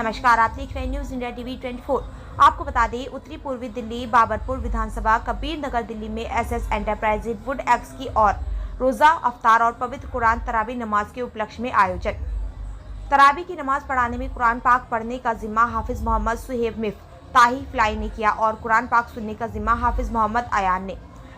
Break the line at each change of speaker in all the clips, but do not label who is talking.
नमस्कार, आप देख रहे हैं न्यूज इंडिया टीवी 24। आपको बता दें, उत्तरी पूर्वी दिल्ली बाबरपुर विधानसभा कबीर नगर दिल्ली में एसएस एंटरप्राइजेज वुड एक्स की और रोजा अफ्तार और पवित्र कुरान तरावी नमाज के उपलक्ष्य में आयोजन। तरावी की नमाज पढ़ाने में कुरान पाक पढ़ने का जिम्मा हाफिज मोहम्मद सुहेब मिफ्ताही फ्लाई ने किया और कुरान पाक सुनने का जिम्मा हाफिज मोहम्मद अयान ने।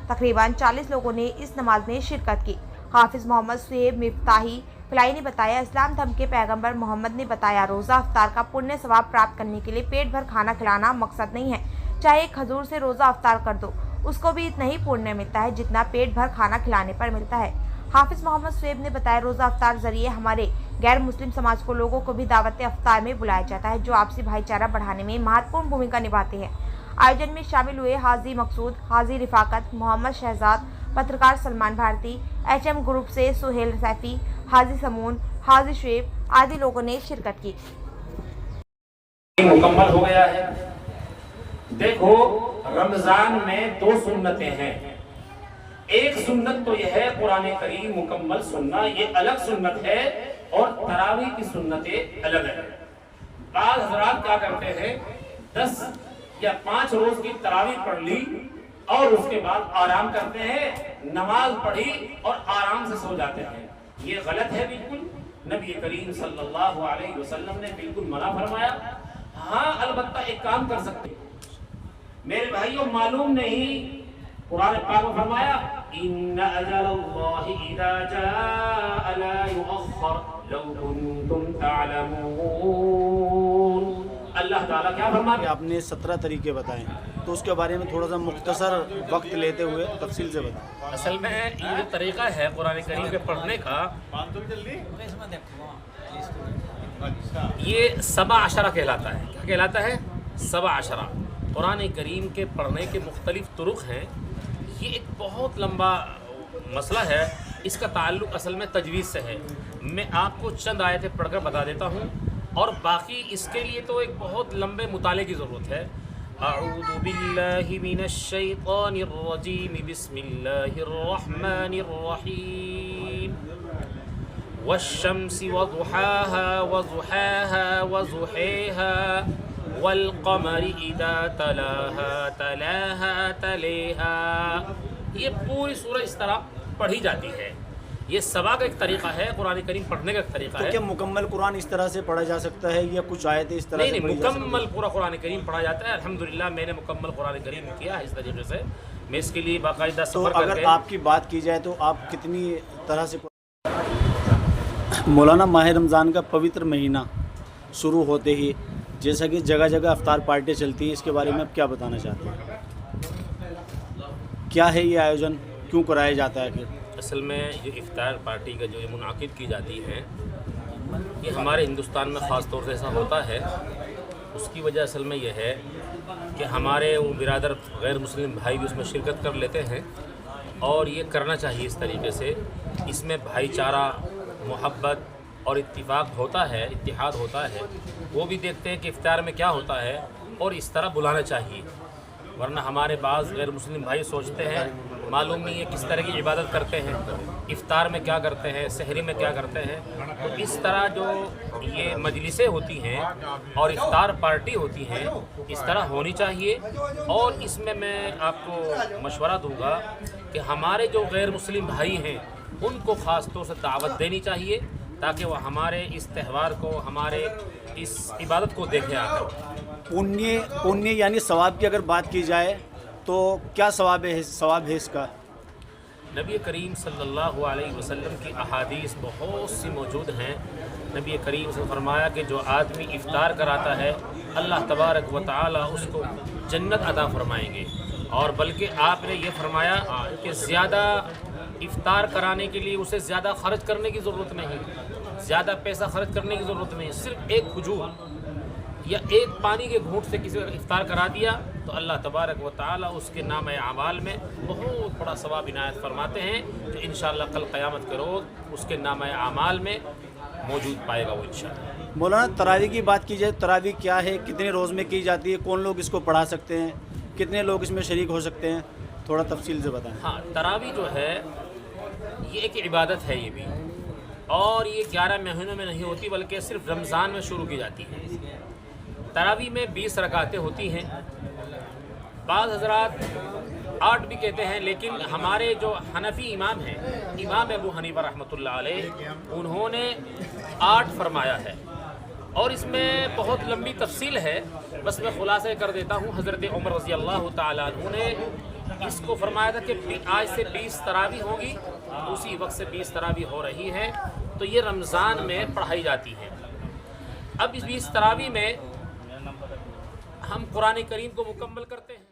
तकरीबन 40 लोगों ने इस नमाज में शिरकत की। हाफिज मोहम्मद सुहेब मिफ्ताही फ्लाई ने बताया, इस्लाम धर्म के पैगंबर मोहम्मद ने बताया, रोज़ा अफ्तार का पुण्य सवाब प्राप्त करने के लिए पेट भर खाना खिलाना मकसद नहीं है। चाहे एक खजूर से रोज़ा अफ्तार कर दो, उसको भी इतना ही पुण्य मिलता है जितना पेट भर खाना खिलाने पर मिलता है। हाफिज मोहम्मद सुहेब ने बताया, रोज़ा अफ्तार जरिए हमारे गैर मुस्लिम समाज को लोगों को भी दावत अफ्तार में बुलाया जाता है, जो आपसी भाईचारा बढ़ाने में महत्वपूर्ण भूमिका निभाते हैं। आयोजन में शामिल हुए हाजी मकसूद, हाजी रिफाकत, मोहम्मद शहजाद, पत्रकार सलमान भारती, एचएम ग्रुप से सुहेल सैफी, हाजी समून, हाजी शुएब आदि लोगों ने शिरकत की।
मुकम्मल हो गया है। देखो, रमजान में 2 सुन्नतें हैं। एक सुन्नत तो यह है कुरान करीम मुकम्मल सुनना, ये अलग सुन्नत है, और तरावी की सुन्नतें अलग है। बाद हजरात क्या करते हैं, 10 या 5 रोज की तरावी पढ़ ली और उसके बाद आराम करते हैं, नमाज पढ़ी और आराम से सो जाते हैं। ये गलत है बिल्कुल। नबी करीम सल्लल्लाहु अलैहि वसल्लम ने बिल्कुल मना फरमाया। हाँ, अलबत्ता एक काम कर सकते मेरे भाइयों, मालूम नहीं, कुरान पाक में फरमाया, इन्ना अजलल्लाहि इज़ा जाअ ला युअख्खर लौ कुंतुम तअलमून। अल्लाह ताला क्या फरमाते?
आपने 17 तरीके बताए, तो उसके बारे में थोड़ा सा मुख्तसर वक्त लेते हुए तफसील से बताएं।
असल में ये जो तरीका है कुरान करीम के पढ़ने का, ये सबा अशरा कहलाता है। क्या कहलाता है? सबा अशरा। कुरान करीम के पढ़ने के मुख्तलिफ तुरुक हैं। ये एक बहुत लंबा मसला है। इसका ताल्लुक़ असल में तजवीज़ से है। मैं आपको चंद आयतें पढ़कर बता देता हूँ, और बाकी इसके लिए तो एक बहुत लंबे मुताले की ज़रूरत है। अऊज़ु बिल्लाहि मिनश शैतानिर रजीम, बिस्मिल्लाहिर रहमानिर रहीम। वश्शम्सि वज़ुहाहा वज़ुहाहा वज़ुहैहा वल्क़मरि इज़ा तलाहा तलाहा तलेहा। ये पूरी सूरह इस तरह पढ़ी जाती है। ये सबा का एक तरीका है, कुरान करीम पढ़ने का एक तरीका है।
क्या मुकम्मल कुरान इस तरह से पढ़ा जा सकता है या कुछ आयतें इस तरह से?
नहीं, मुकम्मल पूरा कुरान करीम पढ़ा जाता है। अल्हम्दुलिल्लाह, मैंने मुकम्मल कुरान करीम किया है इस तरीके से। मैं इसके लिए बाकायदा सफ़र करके।
अगर आपकी बात की जाए तो आप कितनी तरह से? मौलाना, माह रमज़ान का पवित्र महीना शुरू होते ही जैसा कि जगह जगह अफ्तार पार्टी चलती है, इसके बारे में आप क्या बताना चाहते हैं? क्या है ये आयोजन, क्यों कराया जाता है आखिर?
असल में ये इफ्तार पार्टी का जो ये मुनाकिद की जाती है, ये हमारे हिंदुस्तान में ख़ास तौर से ऐसा होता है। उसकी वजह असल में यह है कि हमारे वो बिरादर गैर मुस्लिम भाई भी उसमें शिरकत कर लेते हैं, और ये करना चाहिए इस तरीके से। इसमें भाईचारा, मोहब्बत और इत्तिफाक होता है, इत्तिहाद होता है। वो भी देखते हैं कि इफ्तार में क्या होता है, और इस तरह बुलाना चाहिए। वरना हमारे बाज़ गैर मुस्लिम भाई सोचते हैं, मालूम नहीं है किस तरह की इबादत करते हैं, इफ्तार में क्या करते हैं, सहरी में क्या करते हैं। तो इस तरह जो ये मजलिसें होती हैं और इफ्तार पार्टी होती हैं, इस तरह होनी चाहिए। और इसमें मैं आपको मशवरा दूंगा कि हमारे जो गैर मुस्लिम भाई हैं, उनको ख़ास तौर से दावत देनी चाहिए, ताकि वह हमारे इस त्यौहार को, हमारे इस इबादत को देखें आकर।
पुण्य यानी सवाब की अगर बात की जाए तो क्या सवाब है इसका?
नबी करीम सल्लल्लाहु अलैहि वसल्लम की अहादीस बहुत सी मौजूद हैं। नबी करीम से फरमाया कि जो आदमी इफ्तार कराता है, अल्लाह तबारक व तआला उसको जन्नत अता फरमाएंगे। और बल्कि आपने ये फरमाया कि ज़्यादा इफ्तार कराने के लिए उसे ज़्यादा ख़र्च करने की ज़रूरत नहीं, ज़्यादा पैसा ख़र्च करने की ज़रूरत नहीं। सिर्फ एक खजूर या एक पानी के घूंट से किसी का इफ्तार करा दिया तो अल्लाह तबारक व तआला उसके नाम आमाल में बहुत बड़ा सवाब इनायत फरमाते हैं, जो इंशाअल्लाह कल क़यामत के रोज़ उसके नाम आमाल में मौजूद पाएगा वो इंशाअल्लाह।
मौलाना, तरावी की बात की जाए, तरावी क्या है, कितने रोज़ में की जाती है, कौन लोग इसको पढ़ा सकते हैं, कितने लोग इसमें शरीक हो सकते हैं, थोड़ा तफसील से बताएं।
हाँ, तरावी जो है ये एक इबादत है ये भी, और ये 11 महीनों में नहीं होती बल्कि सिर्फ रमज़ान में शुरू की जाती है। तरावी में 20 रकातें होती हैं। बाद हजरात 8 भी कहते हैं, लेकिन हमारे जो हनफी इमाम हैं, इमाम अबू हनीफा रहमतुल्लाह अलैह, उन्होंने 8 फरमाया है। और इसमें बहुत लंबी तफसील है, बस मैं खुलासा कर देता हूँ। हज़रत उमर रज़ी अल्लाह ताला अन्हु ने इसको फरमाया था कि आज से 20 तरावी होगी, उसी वक्त से 20 तरावी हो रही है, तो ये रमज़ान में पढ़ाई जाती है। अब इस 20 तरावी में हम कुरान करीम को मुकम्मल करते हैं।